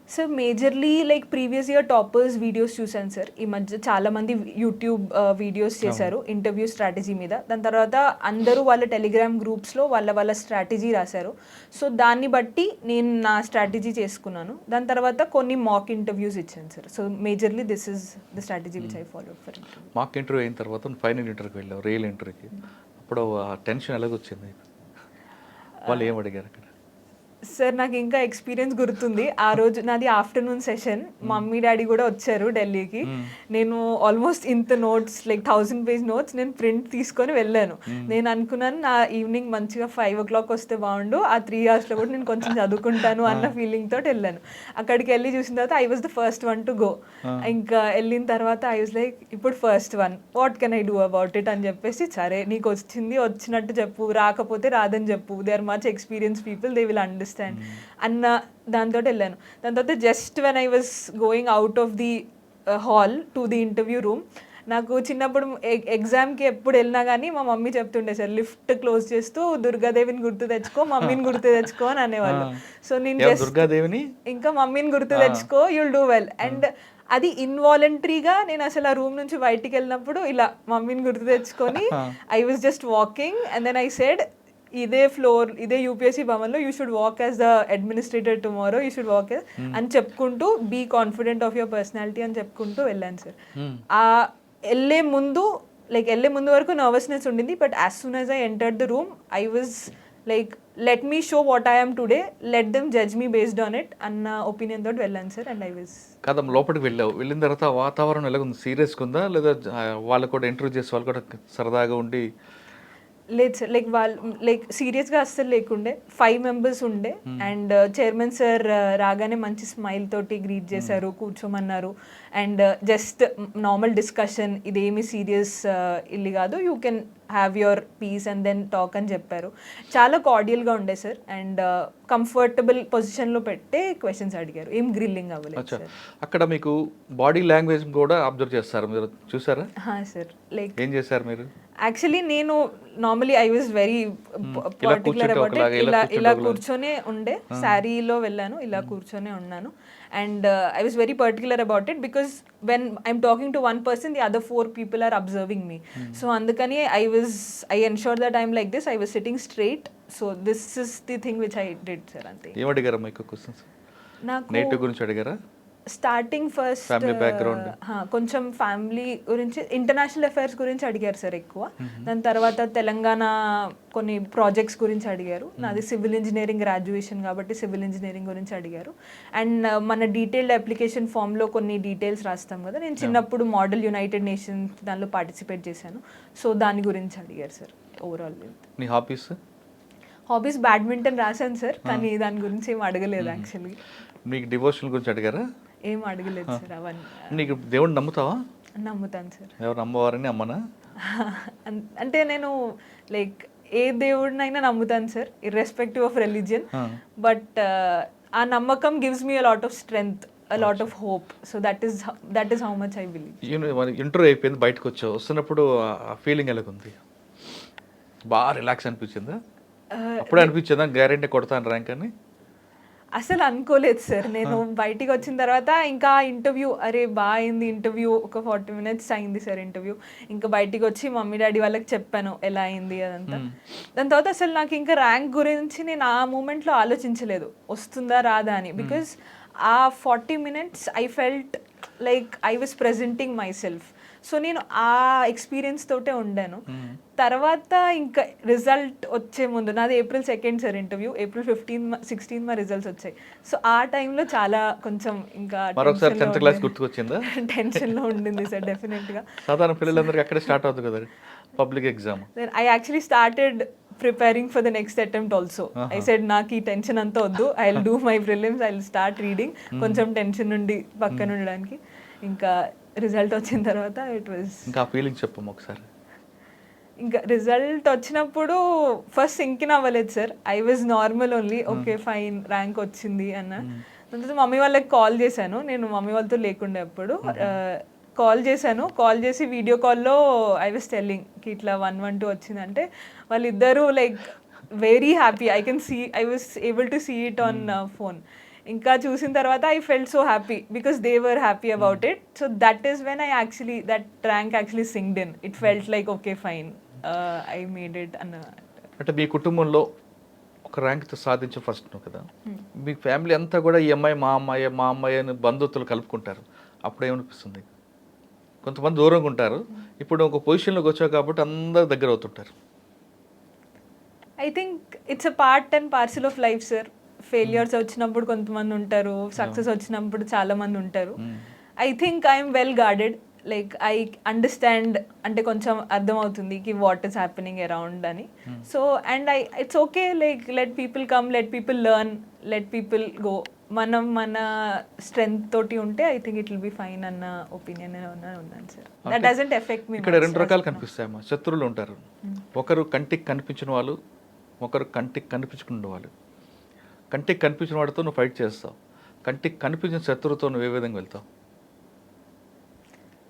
Sir majorly like previous year toppers videos చూసాను సార్. ఈ మధ్య చాలామంది యూట్యూబ్ వీడియోస్ చేశారు ఇంటర్వ్యూ స్ట్రాటజీ మీద. దాని తర్వాత అందరూ వాళ్ళ టెలిగ్రామ్ గ్రూప్స్లో వాళ్ళ స్ట్రాటజీ రాశారు. సో దాన్ని బట్టి నేను నా స్ట్రాటజీ చేసుకున్నాను. దాని తర్వాత కొన్ని మాక్ ఇంటర్వ్యూస్ ఇచ్చాను sir. So majorly this is the strategy which I followed for interview. Mock interview అయిన తర్వాత ఫైనల్ ఇంటర్వ్యూకి వెళ్ళావు, రియల్ ఇంటర్వ్యూకి. అప్పుడు ఆ టెన్షన్ ఎలాగొచ్చింది? వాళ్ళు ఏం అడిగారు అక్కడ? సార్ నాకు ఇంకా ఎక్స్పీరియన్స్ గుర్తుంది. ఆ రోజు నాది ఆఫ్టర్నూన్ సెషన్. మమ్మీ డాడీ కూడా వచ్చారు ఢిల్లీకి. నేను ఆల్మోస్ట్ ఇంత నోట్స్ లైక్ 1000 పేజ్ నోట్స్ నేను ప్రింట్ తీసుకొని వెళ్ళాను. నేను అనుకున్నాను నా ఈవినింగ్ మంచిగా 5 o'clock వస్తే బాగుండు, ఆ 3 hours కూడా నేను కొంచెం చదువుకుంటాను అన్న ఫీలింగ్ తోటి వెళ్ళాను. అక్కడికి వెళ్ళి చూసిన తర్వాత I was the first one to go. ఇంకా వెళ్ళిన తర్వాత ఐ వాజ్ లైక్ ఇప్పుడు first one, what can I do about it అని చెప్పేసి, సరే నీకు వచ్చింది వచ్చినట్టు చెప్పు, రాకపోతే రాదని చెప్పు, they are much experience people, they will understand అన్న దాంతో వెళ్ళాను. దాని తర్వాత just when I was going out of the hall to the interview room, నాకు చిన్నప్పుడు ఎగ్జామ్కి ఎప్పుడు వెళ్ళినా కానీ మా మమ్మీ చెప్తుండే సార్, లిఫ్ట్ క్లోజ్ చేస్తూ దుర్గాదేవిని గుర్తు తెచ్చుకో, మమ్మీని గుర్తు తెచ్చుకో అని అనేవాళ్ళు. సో నేను జస్ట్ దుర్గాదేవిని ఇంకా మమ్మీని గుర్తు తెచ్చుకో, యుల్ డూ వెల్. అండ్ అది ఇన్వాలంటరీగా నేను అసలు ఆ రూమ్ నుంచి బయటికి వెళ్ళినప్పుడు ఇలా మమ్మీని గుర్తు తెచ్చుకొని I was just walking and then I said, ఇదే ఫ్లోర్, ఇదే యూపీఎస్సీ భవన్లో you should walk as the administrator tomorrow, you should walk అని చెప్పుకుంటూ, be confident of your personality అని చెప్పుకుంటూ వెళ్ళాను సార్. ఆ వెళ్ళే ముందు వరకు నర్వస్నెస్ ఉండింది, but as soon as I entered the room I was like, let me show what I'm today, let them judge me based on it అన్న opinion తోటి వెళ్ళాను సార్. అండ్ ఐ వాజ్ కదా లోపలికి వెళ్ళిన తర్వాత వాతావరణం ఎలాగుంది, సీరియస్గా ఉందా లేదా వాళ్ళు కూడా ఇంటర్వ్యూ చేసి వాళ్ళు కూడా సరదాగా ఉండి? లేదు సార్, లైక్ వాళ్ళు లైక్ సీరియస్గా అస్సలు లేకుండే. 5 members ఉండే అండ్ చైర్మన్ సార్ రాగానే మంచి స్మైల్ తోటి గ్రీట్ చేశారు, కూర్చోమన్నారు. అండ్ జస్ట్ నార్మల్ డిస్కషన్, ఇదేమి సీరియస్ ఇల్లు కాదు, you can have your peace and then talk అని చెప్పారు. చాలా కార్డియల్గా ఉండే సార్. అండ్ కంఫర్టబుల్ పొజిషన్లో పెట్టే క్వశ్చన్స్ అడిగారు, ఏం గ్రిల్లింగ్ అవ్వలేదు సార్. అక్కడ మీకు బాడీ లాంగ్వేజ్ కూడా అబ్జర్వ్ చేస్తారు, మీరు చూసారా? సార్ లైక్ ఏం చేశారు మీరు? యాక్చువల్లీ నేను normally I was very particular about it. ఇలా కూర్చొనే ఉండే, శారీలో వెళ్ళాను, ఇలా కూర్చొనే ఉన్నాను. And I was very particular about it because when I'm talking to one person, the other 4 people are observing me. So అందుకని I ensure that I'm like this, I was sitting straight. So this is the thing which I did sir. అంతే. ఏం అడిగారా మీకు questions? నాకు native గురించి అడిగారా? Starting first కొంచెం family గురించి, ఇంటర్నేషనల్ అఫైర్స్ గురించి అడిగారు సార్ ఎక్కువ. దాని తర్వాత తెలంగాణ కొన్ని ప్రాజెక్ట్స్ గురించి అడిగారు. నాది సివిల్ ఇంజనీరింగ్ గ్రాడ్యుయేషన్ కాబట్టి సివిల్ ఇంజనీరింగ్ గురించి అడిగారు. అండ్ మన డీటెయిల్డ్ అప్లికేషన్ ఫామ్లో కొన్ని డీటెయిల్స్ రాస్తాం కదా, నేను చిన్నప్పుడు మోడల్ యునైటెడ్ నేషన్స్ దానిలో పార్టిసిపేట్ చేశాను. సో దాని గురించి అడిగారు సార్. ఓవరాల్ నీ హాబీస్ బ్యాడ్మింటన్ రాశాను సార్, కానీ దాని గురించి ఏం అడగలేదు యాక్చువల్లీ. మీకు డివోషన్ గురించి అడిగారా? ఏం అడగలేదు సార్. అవన్నీ. నీకు దేవుడిని నమ్ముతావా? నమ్ముతాను సార్. ఎవరు అమ్మవారని అమ్మనా? అంటే నేను లైక్ ఏ దేవుడినైనా నమ్ముతాను sir, irrespective of religion. But ఆ నమ్మకం gives me a lot of strength, a lot of hope. So that is how much I believe. Interview అయిపోయింది, బయటకు వస్తున్నప్పుడు ఆ ఫీలింగ్ ఎలాగుంది? బాగా రిలాక్స్ అనిపించిందా? అప్పుడే అనిపించిందా గ్యారెంటీ కొడతాను ర్యాంక్ అని? అసలు అనుకోలేదు సార్. నేను బయటికి వచ్చిన తర్వాత ఇంకా ఇంటర్వ్యూ, అరే బాగా అయింది ఇంటర్వ్యూ, ఒక 40 minutes అయింది సార్ ఇంటర్వ్యూ. ఇంకా బయటికి వచ్చి మమ్మీ డాడీ వాళ్ళకి చెప్పాను ఎలా అయింది అదంతా. దాని తర్వాత అసలు నాకు ఇంకా ర్యాంక్ గురించి నేను ఆ మూమెంట్లో ఆలోచించలేదు, వస్తుందా రాదా అని. బికాజ్ ఆ 40 minutes I felt like I was presenting my self. So నేను ఆ ఎక్స్పీరియన్స్ తోటే ఉండాను. తర్వాత ఇంకా రిజల్ట్ వచ్చే ముందు, నాది April 2nd sir interview, April 15, 16 మా రిజల్ట్స్ వచ్చాయి. సో ఆ టైంలో చాలా కొంచెం ఇంకా టెన్షన్లో ఉండింది సార్ డెఫినెట్గా. సాధారణ పిల్లలందరికీ అక్కడే స్టార్ట్ అవుతుంది కదా public exam. I actually started preparing for the next attempt also. I said నాకు ఈ టెన్షన్ అంతా వద్దు, I will do my prelims, I will start reading, కొంచెం టెన్షన్ నుండి పక్కన ఉండడానికి. ఇంకా రిజల్ట్ వచ్చిన తర్వాత ఇట్ వాజ్, ఇంకా ఫీలింగ్ చెప్పము ఒకసారి. ఇంకా రిజల్ట్ వచ్చినప్పుడు ఫస్ట్ సింకిన్ అవ్వలేదు sir, I was normal only, okay fine rank వచ్చింది అన్న. దాని తర్వాత మమ్మీ వాళ్ళకి కాల్ చేశాను, నేను మమ్మీ వాళ్ళతో లేకుండే అప్పుడు. కాల్ చేసి వీడియో కాల్లో ఐ వాజ్ టెల్లింగ్ ఇట్లా 112 వచ్చిందంటే వాళ్ళిద్దరూ like very happy. I was able to see it on phone. ఇంకా చూసిన తర్వాత I felt so happy because they were happy about it. So that is when that rank actually sinked in. It felt like okay fine, I made it అన్న. అంటే మీ కుటుంబంలో ఒక ర్యాంక్తో సాధించే first కదా, మీ family అంతా కూడా ఈ అమ్మాయి మా అమ్మాయి అని బంధుత్తులు కలుపుకుంటారు, అప్పుడేమనిపిస్తుంది? కొంతమంది దూరంగా ఉంటారు, ఇప్పుడు ఒక పొజిషన్లోకి వచ్చావు కాబట్టి అందరు దగ్గర అవుతుంటారు. I think it's a part and parcel of life sir. Failures వచ్చినప్పుడు కొంతమంది ఉంటారు, సక్సెస్ వచ్చినప్పుడు చాలా మంది ఉంటారు. I think I'm well guarded, like I understand, అంటే కొంచెం అర్థమవుతుంది కి వాట్ ఈస్ హ్యాపెనింగ్ అరౌండ్ అని. So and it's okay, like let people come, let people learn, let people go. మనం మన స్ట్రెంగ్త్ తోటి ఉంటే I think it will be fine అన్న ఒపీనియన్ ఉన్నాను సార్. దట్ డజంట్ ఎఫెక్ట్ మీ. ఇక్కడ రెండు రకాలు కనిపిస్తాయమ్మా, శత్రువులు ఉంటారు. ఒకరు కంటికి కనిపించిన వాళ్ళు, ఒకరు కంటికి కనిపించకుండా వాళ్ళు. కంటికి కనిపించిన వాడితో నువ్వు ఫైట్ చేస్తావు, కంటికి కనిపించిన శత్రువుతో నువ్వు ఏ విధంగా వెళ్తావు?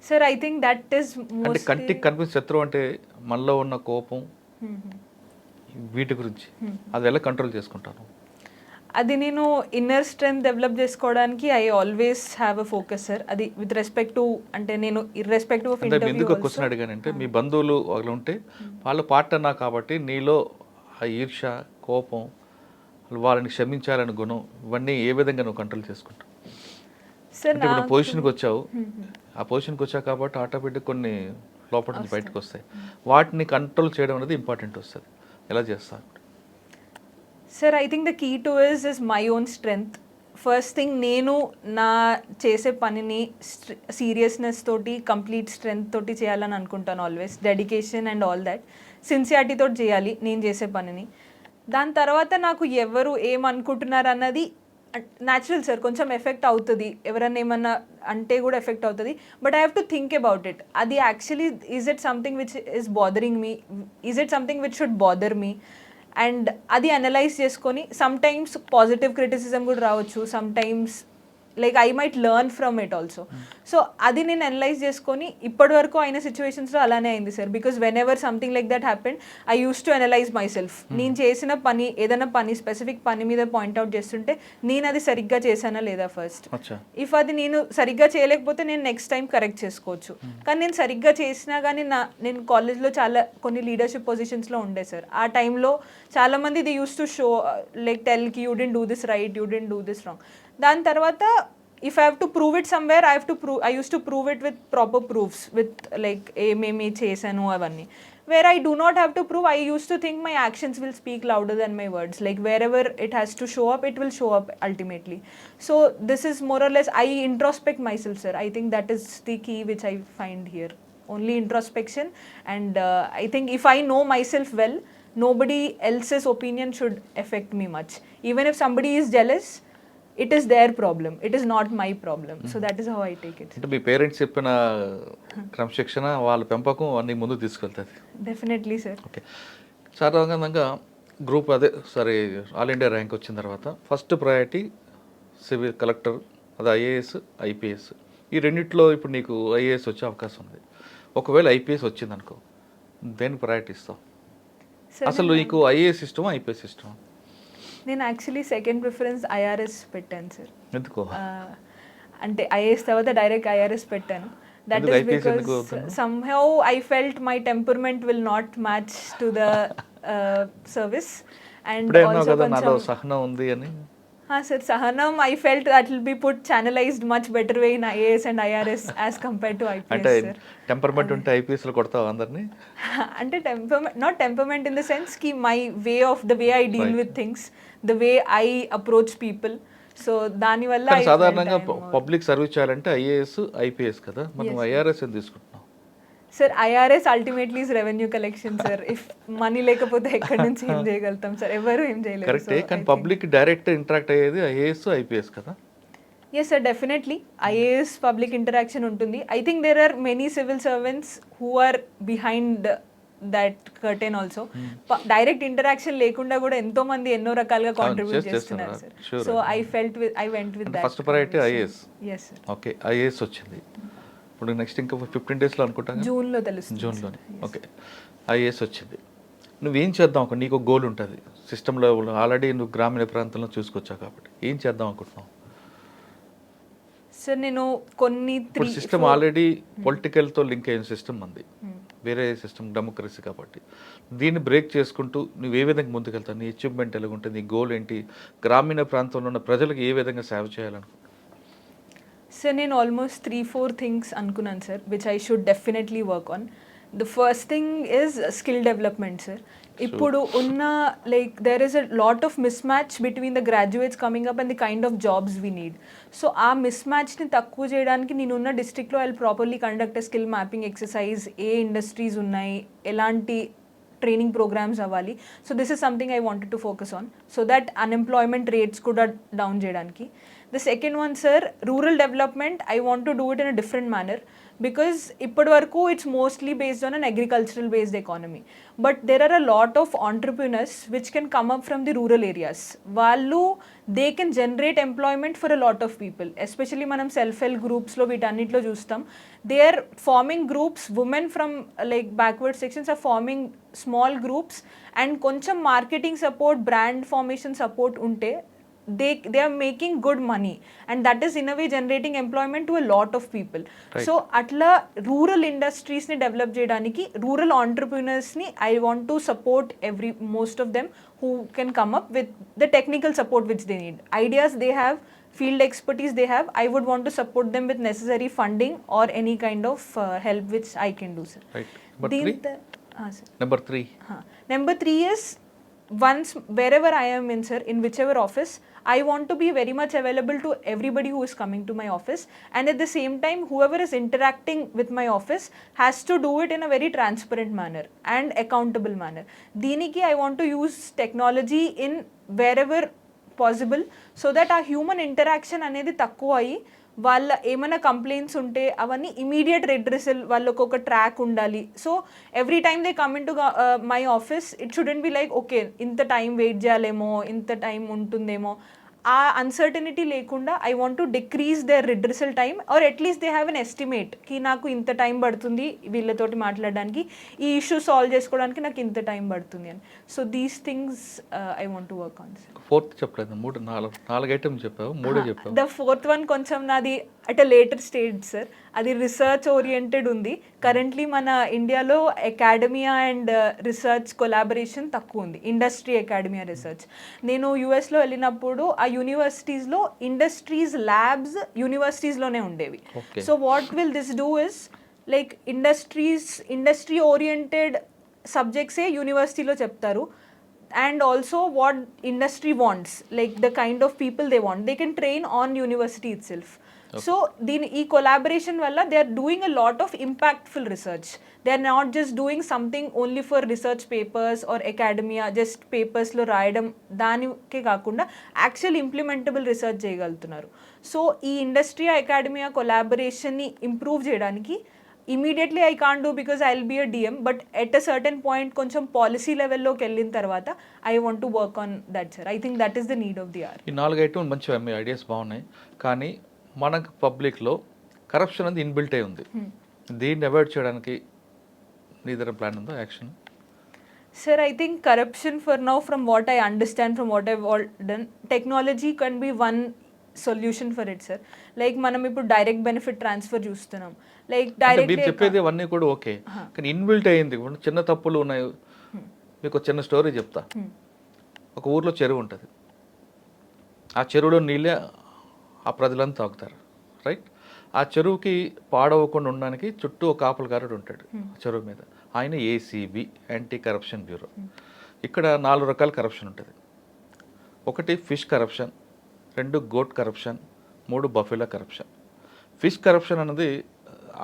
Sir I think that is అంటే కంటికి కనిపించిన శత్రువు అంటే మనలో ఉన్న కోపం, వీటి గురించి అది ఎలా కంట్రోల్ చేసుకుంటాను? అది నేను ఇన్నర్ స్ట్రెంగ్త్ డెవలప్ చేసుకోవడానికి I always have a focus sir. అది విత్ రెస్పెక్ట్ టు, అంటే నేను ఇర్రెస్పెక్టివ్ ఆఫ్ ఇంటర్వ్యూ. ఎందుకు క్వశ్చన్ అడిగానంటే, మీ బంధువులు వాళ్ళు ఉంటే వాళ్ళ పార్ట్నర్ కాబట్టి నీలో ఆ ఈర్ష, కోపం, వాళ్ళని క్షమించాలని గుణం, ఇవన్నీ ఏ విధంగా నువ్వు కంట్రోల్ చేసుకుంటావు? సార్ అంటే ఇప్పుడు పొజిషన్కి వచ్చావు, ఆ పొజిషన్కి వచ్చావు కాబట్టి ఆటోమేటిక్ కొన్ని లోపల నుంచి బయటకు వస్తాయి. వాటిని కంట్రోల్ చేయడం అనేది ఇంపార్టెంట్ వస్తుంది. ఎలా చేస్తావు? Sir I think the key to is my own strength. First thing, నేను నా చేసే పనిని సీరియస్నెస్ తోటి, కంప్లీట్ స్ట్రెంగ్త్ తోటి చేయాలని అనుకుంటాను always. Dedication and all that, sincerity తోటి చేయాలి నేను చేసే పనిని. దాని తర్వాత నాకు ఎవరు ఏమనుకుంటున్నారు అన్నది న్యాచురల్ సార్, కొంచెం ఎఫెక్ట్ అవుతుంది, ఎవరన్నా ఏమన్నా అంటే కూడా ఎఫెక్ట్ అవుతుంది. But I have to think about it. అది actually is it something which is bothering me, is it something which should bother me? And అది అనలైజ్ చేసుకొని, సమ్ టైమ్స్ పాజిటివ్ క్రిటిసిజం కూడా రావచ్చు, sometimes like I might learn from it also. So అది నేను analyse చేసుకొని, ఇప్పటి వరకు అయిన సిచ్యువేషన్స్లో అలానే అయింది sir. Because when ever something like that happened, I use to analyse my self. నేను చేసిన పని, ఏదైనా పని, స్పెసిఫిక్ పని మీద పాయింట్అవుట్ చేస్తుంటే నేను అది సరిగ్గా చేశానా లేదా ఫస్ట్. ఇఫ్ అది నేను సరిగ్గా చేయలేకపోతే నేను నెక్స్ట్ టైం కరెక్ట్ చేసుకోవచ్చు. కానీ నేను సరిగ్గా చేసినా కానీ నేను కాలేజ్లో చాలా కొన్ని లీడర్షిప్ పొజిషన్స్లో ఉండే సార్. ఆ టైంలో చాలామంది ఇది used to show, like tell కి you didn't do this right, you didn't do this wrong. దాని తర్వాత if I have to prove it somewhere, I use to prove it with proper proofs, with like ఏమేమి చేశాను అవన్నీ. Where I do not have to prove, I use to think my actions will speak louder than my words. Like wherever it has to show up, it will show up ultimately. So this is more or less, I introspect myself sir. I think that is the key which I find here. Only introspection. And I think if I know myself well, nobody else's opinion should affect me much. Even if somebody is jealous, it is their problem, it is not my problem. So that is how I take it. అంటే మీ parents చెప్పిన క్రమశిక్షణ, వాళ్ళ పెంపకం అన్ని ముందు తీసుకెళ్తుంది. Definitely sir. Okay, సాధారణంగా group అదే సరే ఆల్ ఇండియా ర్యాంక్ వచ్చిన తర్వాత ఫస్ట్ ప్రయారిటీ సివిల్ కలెక్టర్, అది ఐఏఎస్, ఐపీఎస్. ఈ రెండిట్లో ఇప్పుడు నీకు ఐఏఎస్ వచ్చే అవకాశం ఉంది. ఒకవేళ ఐపీఎస్ వచ్చింది అనుకో, దేనికి ప్రయారిటీ ఇస్తావు? అసలు నీకు ఐఏఎస్ ఇష్టమా, ఐపీఎస్ ఇష్టమా? నేను యాక్చువల్లీ సెకండ్ ప్రిఫరెన్స్ ఐఆర్ఎస్ పెట్టాను సార్. ఎందుకో? అంటే ఐఏఎస్ తర్వాత డైరెక్ట్ ఐఆర్ఎస్ పెట్టాను. That is because somehow I felt my temperament will not match to the service. And also నాలో సహనం ఉంది అని. సార్, సహనం I felt that will be put channelised much better way in IAS and IRS as compare to IPS. అంటే temperament ఉంటే IPS లో కొడతావు అందరినీ? అంటే not temperament in the sense కి my way of the way I deal with things, the way I approach people. So దానివల్ల సాధారణంగా public service చేయాలంటే ఐఏఎస్, ఐపీఎస్ కదా, మనం ఐఆర్ఎస్ అని తీసుకుంటున్నాం. Sir IRS ultimately is revenue collection sir. If money లేకపోతే ఎక్కడి నుంచి ఏం చేయగలుగుతాం సార్? ఎవరు ఏం చేయలేరు. కరెక్టే, కానీ పబ్లిక్ డైరెక్ట్ ఇంటరాక్ట్ అయ్యేది ఐఏఎస్, ఐపీఎస్ కదా. Yes sir, definitely IAS public interaction ఉంటుంది. I think there are many civil servants who are behind that curtain also. Direct interaction లేకుండా కూడా ఎంతో మంది ఎన్నో రకాలుగా కాంట్రిబ్యూట్ చేస్తున్నారు sir. So I went with that. First priority IAS. Yes sir. Okay, IAS వచ్చింది. ఇప్పుడు నెక్స్ట్ ఇంకా 15 daysలో అనుకుంటాను, జూన్లో తెలుస్తుంది. జూన్లోనే. ఓకే, ఐఏఎస్ వచ్చింది. నువ్వేం చేద్దాం అనుకో, నీకు గోల్ ఉంటుంది సిస్టంలో. ఆల్రెడీ నువ్వు గ్రామీణ ప్రాంతంలో చూసుకొచ్చావు కాబట్టి ఏం చేద్దాం అనుకుంటున్నావు? సార్ నేను కొన్ని సిస్టమ్ ఆల్రెడీ పొలిటికల్తో లింక్ అయిన సిస్టమ్ ఉంది, వేరే సిస్టమ్ డెమోక్రసీ కాబట్టి. దీన్ని బ్రేక్ చేసుకుంటూ నువ్వు ఏ విధంగా ముందుకెళ్తావు? నీ అచీవ్మెంట్ ఎలాగుంటుంది? నీ గోల్ ఏంటి? గ్రామీణ ప్రాంతంలో ఉన్న ప్రజలకు ఏ విధంగా సేవ చేయాలనుకో? సార్ నేను ఆల్మోస్ట్ 3-4 థింగ్స్ అనుకున్నాను sir, which I should definitely work on. The first thing is skill development sir. ఇప్పుడు ఉన్న like there is a lot of miss match between the graduates coming up and the kind of jobs we need. So ఆ miss మ్యాచ్ని తక్కువ చేయడానికి నేనున్న డిస్ట్రిక్ట్లో I properly conduct skill mapping exercise, A industries ఉన్నాయి, ఎలాంటి ట్రైనింగ్ ప్రోగ్రామ్స్ అవ్వాలి. So this is something I wanted to focus on so that unemployment rates కూడా డౌన్ చేయడానికి. The second one sir, rural development I want to do it in a different manner because ఇప్పటి వరకు it's mostly based on an agricultural based economy. But there are a lot of entrepreneurs which can come up from the rural areas. వాళ్ళు they can generate employment for a lot of people. Especially మనం self help గ్రూప్స్లో వీటన్నిటిలో చూస్తాం. They are farming groups, women from like backward sections are farming small groups and కొంచెం marketing support, brand formation support ఉంటే they are making good money and that is in a way generating employment to a lot of people. Right. So atla rural industries ni develop cheyadaniki rural entrepreneurs ni I want to support most of them who can come up with the technical support which they need. Ideas they have, field expertise they have, I would want to support them with necessary funding or any kind of help which I can do, sir. Right. Number 3. Number 3 is once wherever I am in, sir, in whichever office, I want to be very much available to everybody who is coming to my office, and at the same time whoever is interacting with my office has to do it in a very transparent manner and accountable manner. Deeniki I want to use technology in wherever possible so that our human interaction అనేది తక్కువ అయ్యి వాళ్ళ ఏమైనా complaints ఉంటే అవన్నీ immediate redressal, వాళ్ళకు ఒక track ఉండాలి. So every time they come in to my office it shouldn't be like okay ఇంత టైం వెయిట్ చేయాలేమో, ఇంత టైం ఉంటుందేమో, ఆ అన్సర్టనిటీ లేకుండా I want to decrease their redressal time or at least they have an estimate కి నాకు ఇంత time పడుతుంది వీళ్ళతోటి మాట్లాడడానికి, ఈ ఇష్యూ సాల్వ్ చేసుకోవడానికి నాకు ఇంత టైం పడుతుంది అని. So these things I want to work on. Fourth చెప్పలేదు, 4 ఐటమ్స్ చెప్పావు, 3 చెప్పావు. ద ఫోర్త్ వన్ కొంచెం నాది at a later stage sir. అది రీసెర్చ్ ఓరియంటెడ్ ఉంది. కరెంట్లీ మన ఇండియాలో అకాడమియా అండ్ రీసెర్చ్ కొలాబరేషన్ తక్కువ ఉంది, ఇండస్ట్రీ అకాడమియా రీసెర్చ్. నేను యూఎస్లో వెళ్ళినప్పుడు ఆ యూనివర్సిటీస్లో ఇండస్ట్రీస్ ల్యాబ్స్ యూనివర్సిటీస్లోనే ఉండేవి. So what will this do is like industry oriented సబ్జెక్ట్సే యూనివర్సిటీలో చెప్తారు. And also what industry wants, like the kind of people they want, they can train on university itself. Okay. So ee collaboration valla they are doing a lot of impactful research. They are not just doing something only for research papers or academia, just papers lo raayadam danike kaakunda actual implementable research cheyagaltunnaru. So ee industry academia collaboration ni improve cheyadaniki immediately I can't do because I'll be a DM, but at a certain point కొంచెం policy లెవెల్లోకి వెళ్ళిన తర్వాత I want to work on that, sir. I think that is the need of the hour. ఈ 4 item మంచి మీ ideas బాగున్నాయి, కానీ మనకు పబ్లిక్లో corruption అనేది ఇన్బిల్ట్ అయి ఉంది. దీన్ని అవాయిడ్ చేయడానికి నీ దగ్గర ప్లాన్ ఉందా, action? Sir, I think corruption for now, from what I understand, from what I've all done, technology can be one solution for it, sir. Like మనం ఇప్పుడు డైరెక్ట్ బెనిఫిట్ ట్రాన్స్ఫర్ చూస్తున్నాం. లైక్ డైరెక్ట్ మీరు చెప్పేది అవన్నీ కూడా okay, కానీ inbuilt అయ్యింది చిన్న తప్పులు ఉన్నాయి. మీకు చిన్న స్టోరీ చెప్తా. ఒక ఊర్లో చెరువు ఉంటుంది, ఆ చెరువులో నీళ్ళే ఆ ప్రజలంతా తాగుతారు, రైట్? ఆ చెరువుకి పాడవకుండా ఉండడానికి చుట్టూ ఒక కాపలకారుడు ఉంటాడు చెరువు మీద. ఆయన ఏసీబీ, యాంటీ కరప్షన్ బ్యూరో. ఇక్కడ 4 రకాల కరప్షన్ ఉంటుంది. 1 fish corruption, 2 goat corruption, 3 buffalo corruption. Fish corruption అన్నది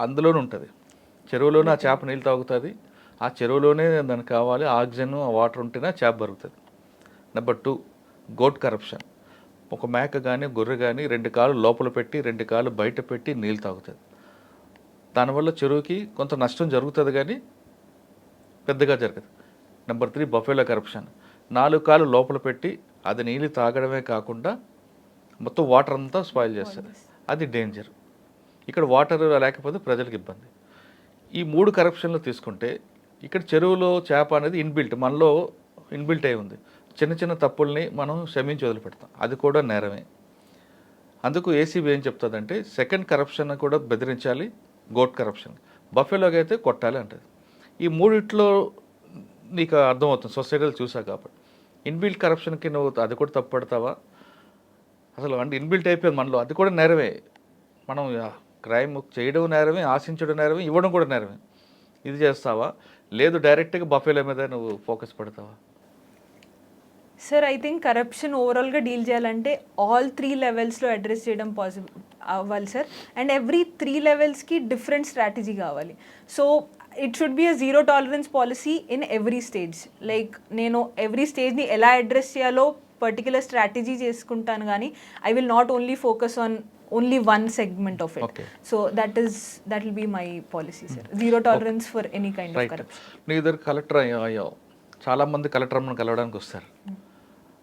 అందులోనే ఉంటుంది, చెరువులోనే ఆ చేప నీళ్ళు తాగుతుంది, ఆ చెరువులోనే దానికి కావాలి ఆక్సిజన్, వాటర్ ఉంటేనే ఆ చేప బతుకుతుంది. Number 2 goat corruption. ఒక మేక కానీ గొర్రె కానీ 2 కాళ్ళు లోపల పెట్టి 2 కాళ్ళు బయట పెట్టి నీళ్ళు తాగుతుంది. దానివల్ల చెరువుకి కొంత నష్టం జరుగుతుంది కానీ పెద్దగా జరగదు. Number 3 buffalo corruption. 4 కాళ్ళు లోపల పెట్టి అది నీళ్ళు తాగడమే కాకుండా మొత్తం వాటర్ అంతా స్పాయిల్ చేస్తుంది, అది డేంజర్. ఇక్కడ వాటర్ లేకపోతే ప్రజలకు ఇబ్బంది. ఈ 3 కరప్షన్లు తీసుకుంటే ఇక్కడ చెరువులో చేప అనేది మనలో ఇన్బిల్ట్ అయి ఉంది. చిన్న చిన్న తప్పుల్ని మనం క్షమించి వదిలిపెడతాం, అది కూడా నేరమే. అందుకు ఏసీబీ ఏం చెప్తుందంటే సెకండ్ కరప్షన్ కూడా బెదిరించాలి, గోట్ కరప్షన్. బఫెలోకి అయితే కొట్టాలి అంటది. ఈ 3 నీకు అర్థమవుతుంది, సొసైటీలో చూసా కాబట్టి. ఇన్బిల్ట్ కరప్షన్కి నువ్వు అది కూడా తప్పు పడతావా? అసలు అంటే ఇన్బిల్ట్ అయిపోయింది మనలో, అది కూడా నేరమే. మనం క్రైమ్ చేయడం నేరమే, ఆశించడం నేరమే, ఇవ్వడం కూడా నేరమే. ఇది చేస్తావా, లేదు డైరెక్ట్గా బఫేల మీద నువ్వు ఫోకస్ పెడతావా? సార్ ఐ థింక్ కరప్షన్ ఓవరాల్గా డీల్ చేయాలంటే ఆల్ 3 లెవెల్స్లో అడ్రస్ చేయడం పాసిబుల్ అవ్వాలి సార్. అండ్ ఎవ్రీ 3 లెవెల్స్కి డిఫరెంట్ స్ట్రాటజీ కావాలి. So it should be a zero tolerance policy in every stage. Like నేను ఎవ్రీ స్టేజ్ని ఎలా అడ్రస్ చేయాలో పర్టికులర్ స్ట్రాటజీ చేసుకుంటాను, కానీ I will not only focus on only one segment of it. So that will be my policy sir. Zero tolerance for any kind of corruption. నీ ఇద్దరు collector అయ్యావు, చాలామంది కలెక్టర్ అమ్మను కలవడానికి వస్తారు.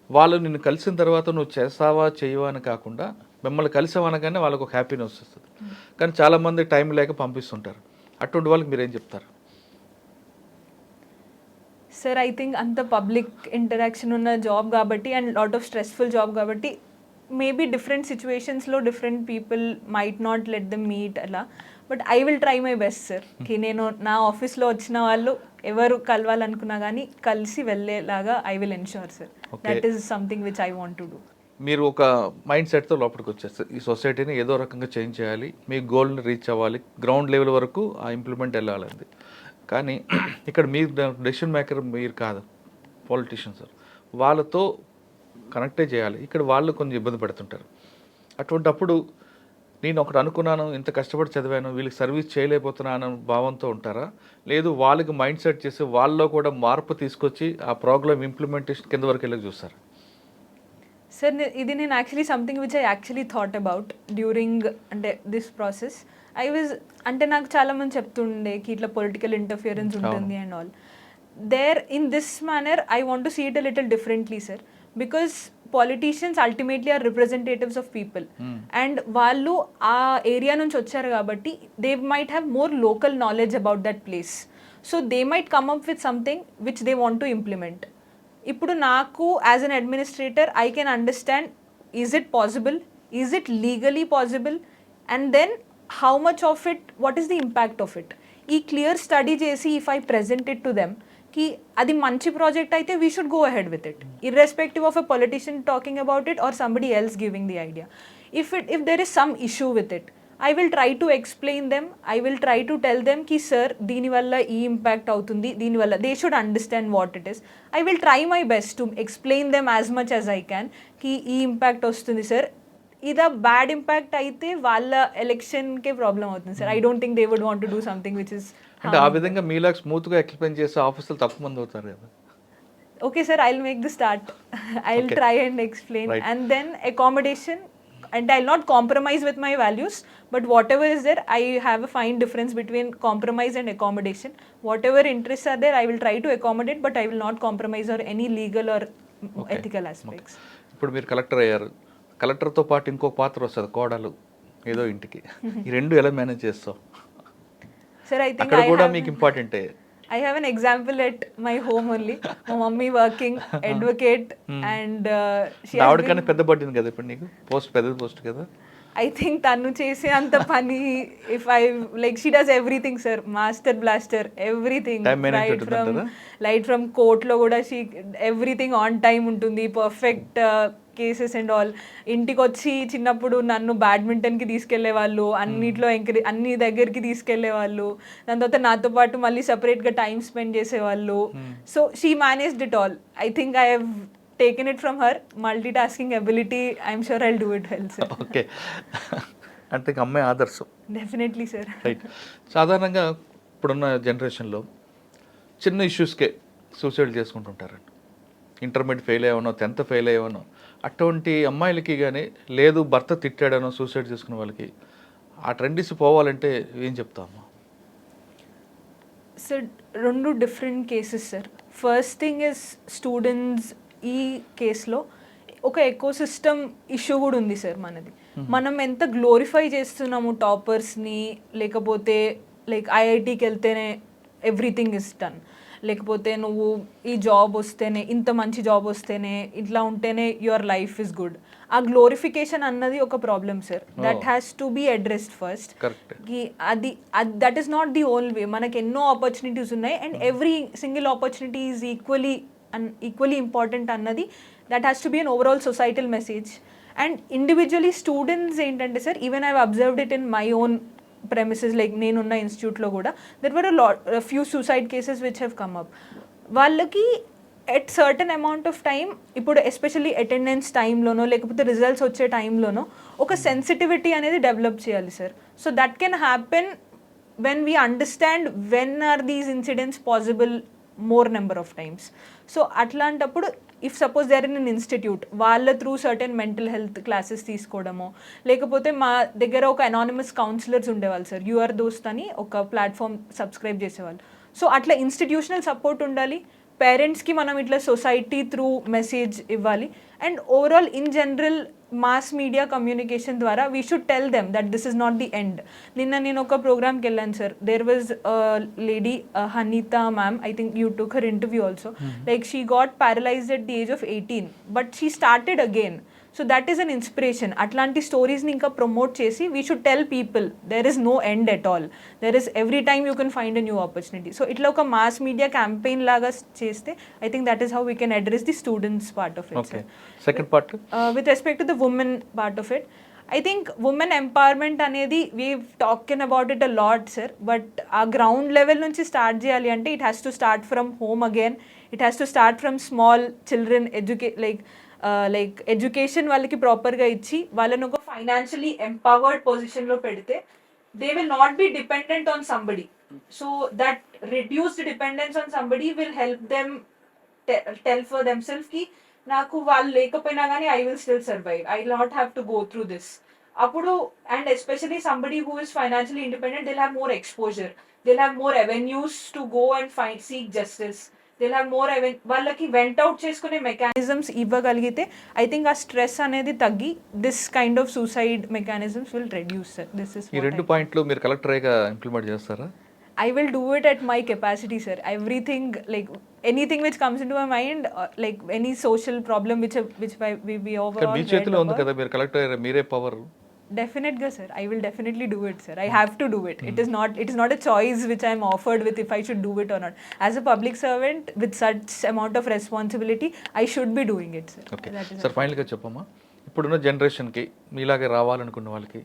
వాళ్ళు నిన్ను కలిసిన తర్వాత నువ్వు చేస్తావా చేయవా అని కాకుండా మిమ్మల్ని కలిసావనగానే వాళ్ళకు ఒక హ్యాపీనెస్ వస్తుంది. కానీ చాలామంది టైం లేక పంపిస్తుంటారు. అటువంటి వాళ్ళకి మీరేం చెప్తారు? సార్ ఐ థింక్ అంత పబ్లిక్ ఇంటరాక్షన్ ఉన్న జాబ్ కాబట్టి and lot of stressful job కాబట్టి మేబీ డిఫరెంట్ సిచ్యువేషన్స్లో different people might not let them meet అలా. But I will try my best sir. కి నేను నా ఆఫీస్లో వచ్చిన వాళ్ళు ఎవరు కలవాలనుకున్నా కానీ కలిసి వెళ్ళేలాగా I will ensure sir. That is something which I want to do. మీరు ఒక మైండ్ సెట్తో లోపలికి వచ్చేస్తారు, ఈ సొసైటీని ఏదో రకంగా చేంజ్ చేయాలి, మీ గోల్ని రీచ్ అవ్వాలి, గ్రౌండ్ లెవెల్ వరకు ఆ ఇంప్లిమెంట్ వెళ్ళాలండి. కానీ ఇక్కడ మీరు డెసిషన్ మేకర్ మీరు కాదు, పాలిటీషియన్స్. వాళ్ళతో కనెక్టే చేయాలి. ఇక్కడ వాళ్ళు కొంచెం ఇబ్బంది పడుతుంటారు. అటువంటప్పుడు నేను ఒకటి అనుకున్నాను, ఇంత కష్టపడి చదివాను, వీళ్ళకి సర్వీస్ చేయలేకపోతున్నాను భావంతో ఉంటారా, లేదు వాళ్ళకి మైండ్ సెట్ చేసి వాళ్ళలో కూడా మార్పు తీసుకొచ్చి ఆ ప్రోగ్రామ్ ఇంప్లిమెంటేషన్ కింద వరకు వెళ్ళి చూస్తారు? సార్ ఇది నేను actually something which I actually thought about during అంటే దిస్ ప్రాసెస్. అంటే నాకు చాలామంది చెప్తుండే కి ఇట్లా పొలిటికల్ ఇంటర్ఫియరెన్స్ ఉంటుంది and all. In this manner I want to see it a little differently sir, because politicians ultimately are representatives of people and వాళ్ళు ఆ ఏరియా నుంచి వచ్చారు కాబట్టి they might have more local knowledge about that place, so they might come up with something which they want to implement. ఇప్పుడు నాకు as an administrator I can understand, is it possible, is it legally possible, and then how much of it, what is the impact of it. ఈ clear study చేసి if I present it to them కి అది మంచి project అయితే we should go ahead with it, irrespective of a politician talking about it or somebody else giving the idea. If there is some issue with it, I will try to explain them, I will try to tell them ki sir దీని వల్ల ఈ impact అవుతుంది, దీని వల్ల they should understand what it is. I will try my best to explain them as much as I can ki ఈ impact వస్తుంది sir, ఇదా bad impact అయితే వాళ్ళ ఎలక్షన్కే ప్రాబ్లం అవుతుంది sir. I don't think they would want to do something which is అంటే ఆ విధంగా మీలాగా స్మూత్గా ఎక్స్ప్లెయిన్ చేసే ఆఫీసులు తక్కువ మంది అవుతారు కదా. Okay sir, I'll make the start. I'll try and explain, and then accommodation, and I'll not compromise with my values, but whatever is there, I have a fine difference between compromise and accommodation. Whatever interests are there, I will try to accommodate, but I will not compromise or any legal or ethical aspects. ఇప్పుడు మీరు collector అయ్యారు, కలెక్టర్తో పాటు ఇంకో పాత్ర వస్తుంది, కోడలు ఏదో ఇంటికి. ఈ రెండు ఎలా మేనేజ్ చేస్తావు? Sir, I think అక్కడ కూడా మీకు ఇంపార్టెంటే. I have an example at my home only. My mummy working advocate and she has ఆవిడకన్నా పెద్ద పట్టింది కదా ఇప్పుడు నీకు, పోస్ట్ పెద్ద పోస్ట్ కదా. I think తను చేసే అంత పని, if I like, she does everything sir, master blaster, everything, right from court లో కూడా she everything on time ఉంటుంది, perfect కేసెస్ అండ్ ఆల్. ఇంటికి వచ్చి చిన్నప్పుడు నన్ను బ్యాడ్మింటన్కి తీసుకెళ్లే వాళ్ళు, అన్నిట్లో అన్ని దగ్గరికి తీసుకెళ్లే వాళ్ళు, దాని తర్వాత నాతో పాటు మళ్ళీ సపరేట్గా టైం స్పెండ్ చేసేవాళ్ళు. So she managed it all. I think I have taken it from her. Multitasking ability, I'm sure I'll do it well sir. Okay, అంటే అమ్మాయి ఆదర్శం. Definitely sir. రైట్. సాధారణంగా ఇప్పుడున్న జనరేషన్లో చిన్న ఇష్యూస్కే సూసైడ్ చేసుకుంటుంటారండి. ఇంటర్మీడియట్ ఫెయిల్ అయ్యావనో, 10th ఫెయిల్ అయ్యావనో, అటువంటి అమ్మాయిలకి కానీ లేదు భర్త తిట్టాడనో సూసైడ్ చేసుకునే వాళ్ళకి ఆ ట్రెండ్స్ పోవాలంటే ఏం చెప్తామా? సార్ రెండు different cases sir. First thing is students, ఈ కేసులో ఒక ఎకోసిస్టమ్ ఇష్యూ కూడా ఉంది సార్ మనది. మనం ఎంత గ్లోరిఫై చేస్తున్నాము టాపర్స్ని, లేకపోతే లైక్ ఐఐటీకి వెళ్తేనే ఎవ్రీథింగ్ ఇస్ డన్, లేకపోతే నువ్వు ఈ జాబ్ వస్తేనే, ఇంత మంచి జాబ్ వస్తేనే, ఇట్లా ఉంటేనే యువర్ లైఫ్ ఇస్ గుడ్. ఆ గ్లోరిఫికేషన్ అన్నది ఒక problem sir. That has to be addressed first. అది that is not the only way. మనకి ఎన్నో ఆపర్చునిటీస్ ఉన్నాయి and every single opportunity is equally important అన్నది. That has to be an overall societal message. And individually students ఏంటంటే sir, even I observed it in my own premises like నేనున్న ఇన్స్టిట్యూట్లో కూడా there were few suicide cases which have come up. వాళ్ళకి at certain amount of time, ఇప్పుడు especially attendance టైంలోనో లేకపోతే results వచ్చే టైంలోనో ఒక సెన్సిటివిటీ అనేది డెవలప్ చేయాలి sir. So that can happen when we understand when are these incidents possible more number of times. So అట్లాంటప్పుడు if suppose there in an institute, వాళ్ళ through certain mental health classes తీసుకోవడమో, లేకపోతే మా దగ్గర ఒక anonymous counsellors ఉండేవాళ్ళు sir, YourDOST అని ఒక ప్లాట్ఫామ్ సబ్స్క్రైబ్ చేసేవాళ్ళు. సో అట్లా ఇన్స్టిట్యూషనల్ సపోర్ట్ ఉండాలి, పేరెంట్స్కి మనం ఇట్లా సొసైటీ త్రూ మెసేజ్ ఇవ్వాలి, and overall in general mass media communication ద్వారా we should tell them that this is not the end. నిన్న నేను ఒక ప్రోగ్రామ్కి వెళ్ళాను sir, there was lady Haneetha ma'am, I think you took her interview also, like she got paralysed at the age of 18 but she started again. So that is an inspiration. అట్లాంటి స్టోరీస్ని ఇంకా promote చేసి we should tell people there is no end at all, there is every time you can find a new opportunity. So ఇట్లా ఒక mass media campaign లాగా చేస్తే I think that is how we can address the students part of it. Second part with respect to the women part of it, I think women empowerment అనేది we've talked about it a lot sir, but ఆ ground level నుంచి start చేయాలి అంటే it has to start from home again. It has to start from small children like education వాళ్ళకి ప్రాపర్గా ఇచ్చి వాళ్ళని ఒక ఫైనాన్షియలీ ఎంపవర్డ్ పొజిషన్లో పెడితే they will not be dependent on somebody. So that reduced dependence on somebody will help them tell for themself కి నాకు వాళ్ళు లేకపోయినా కానీ I will still survive, I will not have to go through this. అప్పుడు and especially somebody who is financially independent, Dil have more exposure, Dil have more avenues to go and find seek justice, Dil have more వాళ్ళకి went out చేసుకునే mechanisms ఇవ్వగలిగితే I think ఆ stress అనేది తగ్గి this kind of suicide mechanisms will reduce sir. This is ఈ 2 పాయింట్లు మీరు కలెక్టరేగా implement చేస్తారా? I will do it at my capacity, sir. Everything, like anything which comes into my mind, like any social problem which we overall. మీ చేతిలో ఉంది కదా, మీరు collector, మీరే power. Definitely, sir. I will definitely do it, sir. I have to do it. It is not a choice which I am offered with if I should do it or not. As a public servant with such amount of responsibility, I should be doing it, sir. Okay. Sir, ఫైనల్గా చెప్పమ్మా, ఇప్పుడున్న జనరేషన్కి మీలాగే రావాలనుకున్న వాళ్ళకి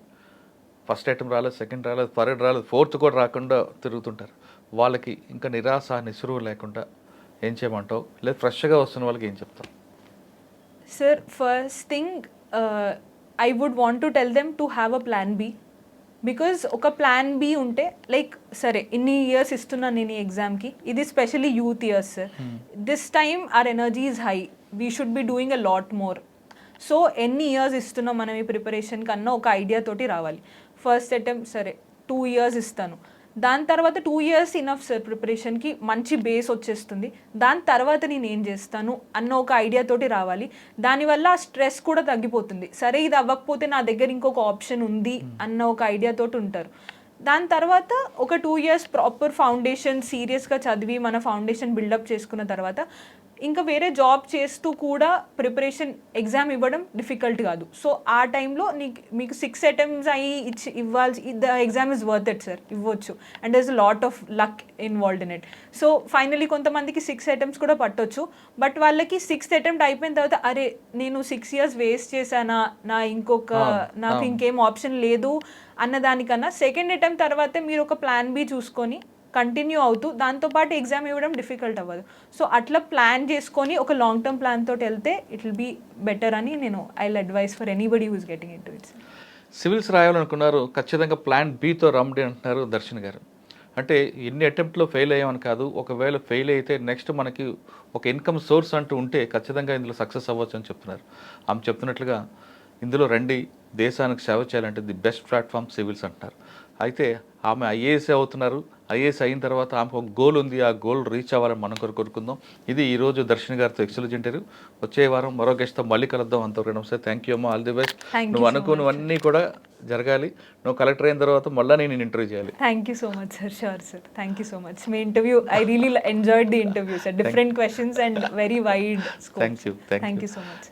first item రాలేదు, second రాలేదు, third రాలేదు, fourth కూడా రాకుండా తిరుగుతుంటారు. వాళ్ళకి ఇంకా నిరాశ నిస్సురువు లేకుండా ఏం చేయమంటావు, లేదా ఫ్రెష్గా వస్తున్న వాళ్ళకి ఏం చెప్తావు? Sir, first thing I would want to tell them to have a plan B, because ఒక ప్లాన్ బి ఉంటే లైక్ సరే ఇన్ని ఇయర్స్ ఇస్తున్నాను నేను ఈ ఎగ్జామ్కి, ఇది especially youth years sir, this time our energy is high, we should be doing a lot more. So ఎన్ని ఇయర్స్ ఇస్తున్నాం మనం ఈ ప్రిపరేషన్ కన్నా ఒక ఐడియా తోటి రావాలి. ఫస్ట్ అటెంప్ట్ సరే 2 years ఇస్తాను, దాని తర్వాత 2 years ఇనఫ్ సార్, ప్రిపరేషన్కి మంచి బేస్ వచ్చేస్తుంది, దాని తర్వాత నేను ఏం చేస్తాను అన్న ఒక ఐడియా తోటి రావాలి. దానివల్ల ఆ స్ట్రెస్ కూడా తగ్గిపోతుంది, సరే ఇది అవ్వకపోతే నా దగ్గర ఇంకొక ఆప్షన్ ఉంది అన్న ఒక ఐడియా తోటి ఉంటారు. దాని తర్వాత ఒక 2 years ప్రాపర్ ఫౌండేషన్ సీరియస్గా చదివి మన ఫౌండేషన్ బిల్డప్ చేసుకున్న తర్వాత ఇంకా వేరే జాబ్ చేస్తూ కూడా ప్రిపరేషన్ ఎగ్జామ్ ఇవ్వడం డిఫికల్ట్ కాదు. సో ఆ టైంలో మీకు 6 attempts అయ్యి ఇవ్వాల్సి, the exam is worth it sir, ఇవ్వచ్చు. And there is lot of luck involved in it. So finally కొంతమందికి 6 attempts కూడా పట్టొచ్చు, బట్ వాళ్ళకి 6th attempt అయిపోయిన తర్వాత అరే నేను 6 years వేస్ట్ చేశానా, నాకు ఇంకేం ఆప్షన్ లేదు అన్నదానికన్నా సెకండ్ అటెంప్ట్ తర్వాతే మీరు ఒక ప్లాన్ బి చూసుకొని కంటిన్యూ అవుతూ దాంతోపాటు ఎగ్జామ్ ఇవ్వడం డిఫికల్ట్ అవ్వదు. సో అట్లా ప్లాన్ చేసుకొని ఒక లాంగ్ టర్మ్ ప్లాన్ తోటి వెళ్తే ఇట్ విల్ బీ బెటర్ అని నేను I will advise for anybody who is getting into it. Civils రాయాలనుకున్నారు, ఖచ్చితంగా ప్లాన్ బితో రమ్డి అంటున్నారు దర్శన్ గారు. అంటే ఎన్ని అటెంప్ట్లో ఫెయిల్ అయ్యామని కాదు, ఒకవేళ ఫెయిల్ అయితే నెక్స్ట్ మనకి ఒక ఇన్కమ్ సోర్స్ అంటూ ఉంటే ఖచ్చితంగా ఇందులో సక్సెస్ అవ్వచ్చు అని చెప్తున్నారు. ఆమె చెప్తున్నట్లుగా ఇందులో రండి, దేశానికి సేవ చేయాలంటే ది బెస్ట్ ప్లాట్ఫామ్ సివిల్స్ అంటున్నారు. అయితే ఆమె ఐఏఎస్ అవుతున్నారు, ఐఏఎస్ అయిన తర్వాత ఆమెకు ఒక గోల్ ఉంది, ఆ గోల్ రీచ్ అవ్వాలని మనం కోరుకుందాం. ఇది ఈరోజు దర్శన్ గారితో ఎక్సలెంట్ ఇంటర్వ్యూ. వచ్చే వారం మరో గెస్ట్తో మళ్ళీ కలుద్దాం. అంతవరకు నమస్తే, థ్యాంక్ యూ అమ్మా, ఆల్ ది బెస్ట్. నువ్వు అనుకున్నవన్నీ కూడా జరగాలి, నువ్వు కలెక్టర్ అయిన తర్వాత మళ్ళీ నేను ఇంటర్వ్యూ చేయాలి. Thank you so much sir. Sure sir, thank you so much. Me interview I really enjoyed the interview sir, different questions and very wide scope. Thank you so much.